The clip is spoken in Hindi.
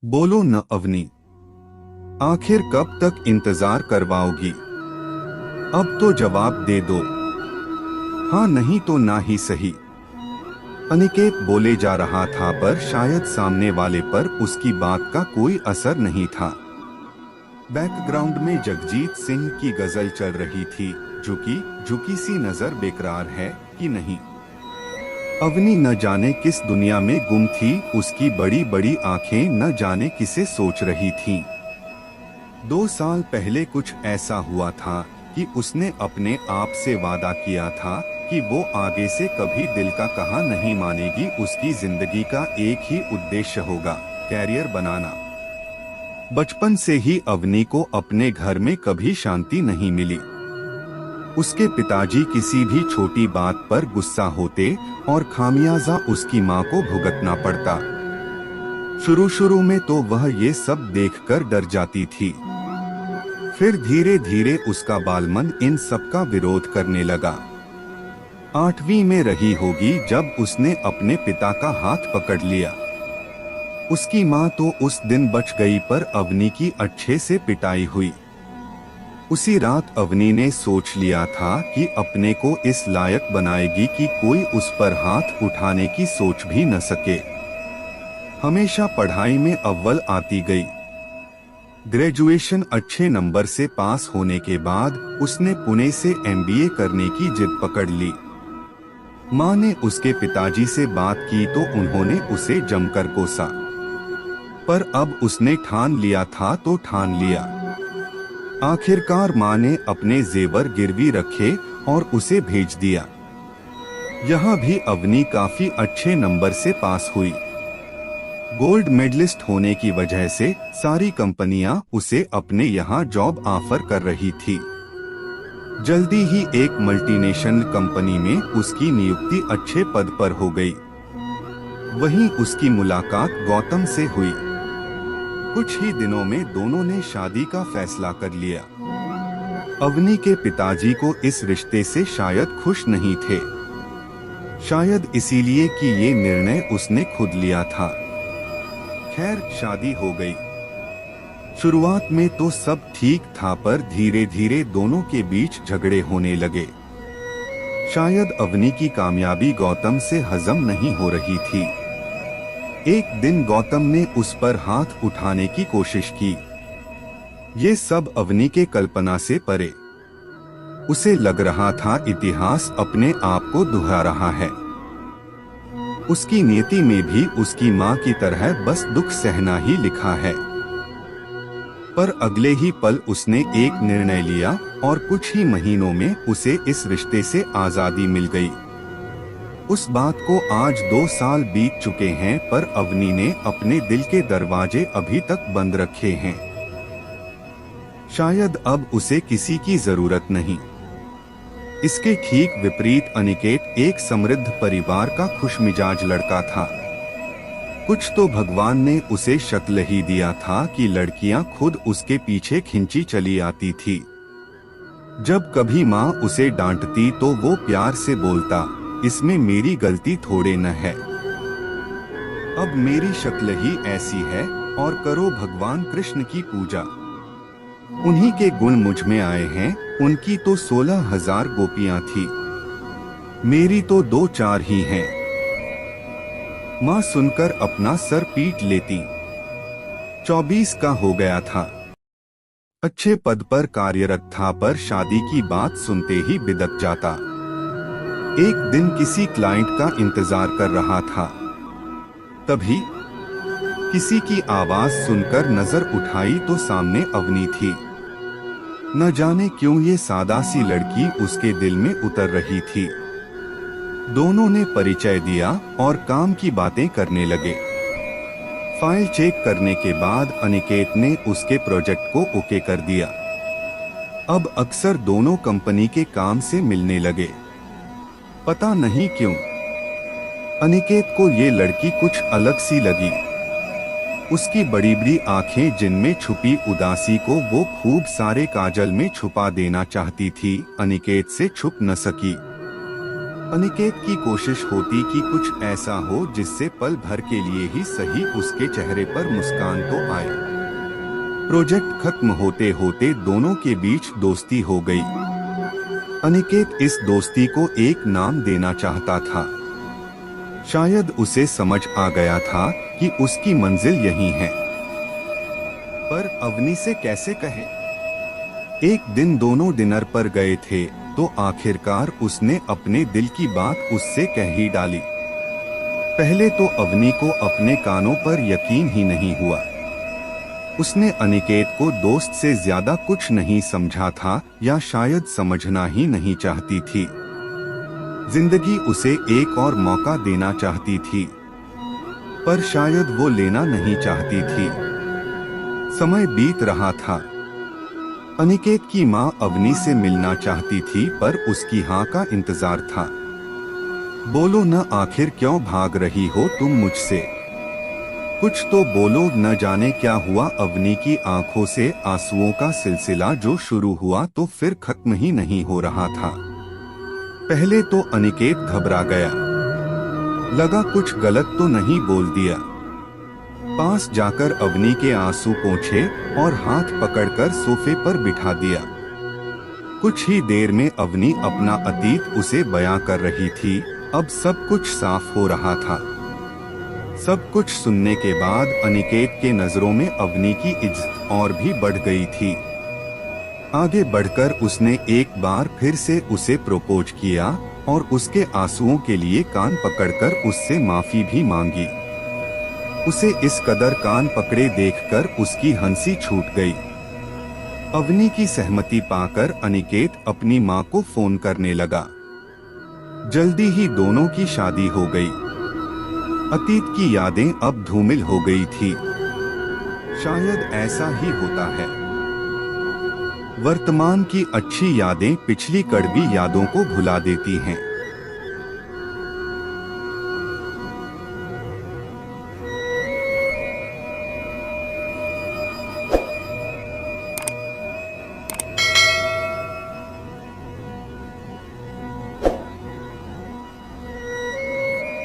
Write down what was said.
बोलो न अवनी, आखिर कब तक इंतजार करवाओगी? अब तो जवाब दे दो, हाँ नहीं तो ना ही सही। अनिकेत बोले जा रहा था पर शायद सामने वाले पर उसकी बात का कोई असर नहीं था। बैकग्राउंड में जगजीत सिंह की गजल चल रही थी, झुकी झुकी सी नजर बेकरार है कि नहीं। अवनी न जाने किस दुनिया में गुम थी, उसकी बड़ी बड़ी आंखें न जाने किसे सोच रही थीं। 2 साल पहले कुछ ऐसा हुआ था कि उसने अपने आप से वादा किया था कि वो आगे से कभी दिल का कहा नहीं मानेगी। उसकी जिंदगी का एक ही उद्देश्य होगा, कैरियर बनाना। बचपन से ही अवनी को अपने घर में कभी शांति नहीं मिली। उसके पिताजी किसी भी छोटी बात पर गुस्सा होते और खामियाजा उसकी माँ को भुगतना पड़ता। शुरू में तो वह ये सब देखकर डर जाती थी, फिर धीरे धीरे उसका बालमन इन सब का विरोध करने लगा। 8वीं में रही होगी जब उसने अपने पिता का हाथ पकड़ लिया। उसकी माँ तो उस दिन बच गई पर अवनी की अच्छे से पिटाई हुई। उसी रात अवनी ने सोच लिया था कि अपने को इस लायक बनाएगी कि कोई उस पर हाथ उठाने की सोच भी न सके। हमेशा पढ़ाई में अव्वल आती गई। ग्रेजुएशन अच्छे नंबर से पास होने के बाद उसने पुणे से MBA करने की जिद पकड़ ली। माँ ने उसके पिताजी से बात की तो उन्होंने उसे जमकर कोसा, पर अब उसने ठान लिया था तो ठान लिया। आखिरकार माँ ने अपने जेवर गिरवी रखे और उसे भेज दिया। यहाँ भी अवनी काफी अच्छे नंबर से पास हुई। गोल्ड मेडलिस्ट होने की वजह से सारी कंपनियां उसे अपने यहाँ जॉब ऑफर कर रही थी। जल्दी ही एक मल्टीनेशनल कंपनी में उसकी नियुक्ति अच्छे पद पर हो गई। वहीं उसकी मुलाकात गौतम से हुई। कुछ ही दिनों में दोनों ने शादी का फैसला कर लिया। अवनी के पिताजी को इस रिश्ते से शायद खुश नहीं थे, शायद इसीलिए कि ये निर्णय उसने खुद लिया था। खैर, शादी हो गई। शुरुआत में तो सब ठीक था पर धीरे धीरे दोनों के बीच झगड़े होने लगे। शायद अवनी की कामयाबी गौतम से हजम नहीं हो रही थी। एक दिन गौतम ने उस पर हाथ उठाने की कोशिश की। ये सब अवनी के कल्पना से परे। उसे लग रहा था इतिहास अपने आप को दोहरा रहा है। उसकी नियति में भी उसकी माँ की तरह बस दुख सहना ही लिखा है। पर अगले ही पल उसने एक निर्णय लिया और कुछ ही महीनों में उसे इस रिश्ते से आजादी मिल गई। उस बात को आज 2 साल बीत चुके हैं पर अवनी ने अपने दिल के दरवाजे अभी तक बंद रखे हैं। शायद अब उसे किसी की जरूरत नहीं। इसके ठीक विपरीत अनिकेत एक समृद्ध परिवार का खुशमिजाज लड़का था। कुछ तो भगवान ने उसे शक्ल ही दिया था कि लड़कियां खुद उसके पीछे खिंची चली आती थी। जब कभी माँ उसे डांटती तो वो प्यार से बोलता, इसमें मेरी गलती थोड़े न है, अब मेरी शक्ल ही ऐसी है और करो भगवान कृष्ण की पूजा। उन्हीं के गुण मुझ में आए हैं। उनकी तो 16,000 गोपियां थी, मेरी तो 2-4 ही हैं। माँ सुनकर अपना सर पीट लेती। 24 का हो गया था। अच्छे पद पर कार्यरत था पर शादी की बात सुनते ही बिदक जाता। एक दिन किसी क्लाइंट का इंतजार कर रहा था, तभी किसी की आवाज सुनकर नजर उठाई तो सामने अवनी थी। न जाने क्यों ये सादा सी लड़की उसके दिल में उतर रही थी। दोनों ने परिचय दिया और काम की बातें करने लगे। फाइल चेक करने के बाद अनिकेत ने उसके प्रोजेक्ट को ओके कर दिया। अब अक्सर दोनों कंपनी के काम से मिलने लगे। पता नहीं क्यों अनिकेत को ये लड़की कुछ अलग सी लगी। उसकी बड़ी बड़ी आंखें जिनमें छुपी उदासी को वो खूब सारे काजल में छुपा देना चाहती थी, अनिकेत से छुप न सकी। अनिकेत की कोशिश होती कि कुछ ऐसा हो जिससे पल भर के लिए ही सही उसके चेहरे पर मुस्कान तो आए। प्रोजेक्ट खत्म होते होते दोनों के बीच दोस्ती हो गई। अनिकेत इस दोस्ती को एक नाम देना चाहता था। शायद उसे समझ आ गया था कि उसकी मंजिल यही है, पर अवनी से कैसे कहे। एक दिन दोनों डिनर पर गए थे तो आखिरकार उसने अपने दिल की बात उससे कह ही डाली। पहले तो अवनी को अपने कानों पर यकीन ही नहीं हुआ। उसने अनिकेत को दोस्त से ज्यादा कुछ नहीं समझा था, या शायद समझना ही नहीं चाहती थी। जिंदगी उसे एक और मौका देना चाहती थी, पर शायद वो लेना नहीं चाहती थी। समय बीत रहा था। अनिकेत की माँ अवनी से मिलना चाहती थी, पर उसकी हाँ का इंतजार था। बोलो न, आखिर क्यों भाग रही हो तुम मुझसे? कुछ तो बोलो, न जाने क्या हुआ। अवनी की आंखों से आंसुओं का सिलसिला जो शुरू हुआ तो फिर खत्म ही नहीं हो रहा था। पहले तो अनिकेत घबरा गया, लगा कुछ गलत तो नहीं बोल दिया। पास जाकर अवनी के आंसू पोंछे और हाथ पकड़कर सोफे पर बिठा दिया। कुछ ही देर में अवनी अपना अतीत उसे बयां कर रही थी। अब सब कुछ साफ हो रहा था। सब कुछ सुनने के बाद अनिकेत के नजरों में अवनी की इज्जत और भी बढ़ गई थी। आगे बढ़कर उसने एक बार फिर से उसे प्रपोज किया और उसके आंसुओं के लिए कान पकड़कर उससे माफी भी मांगी। उसे इस कदर कान पकड़े देखकर उसकी हंसी छूट गई। अवनी की सहमति पाकर अनिकेत अपनी माँ को फोन करने लगा। जल्दी ही दोनों की शादी हो गई। अतीत की यादें अब धूमिल हो गई थी। शायद ऐसा ही होता है। वर्तमान की अच्छी यादें पिछली कड़वी यादों को भुला देती हैं।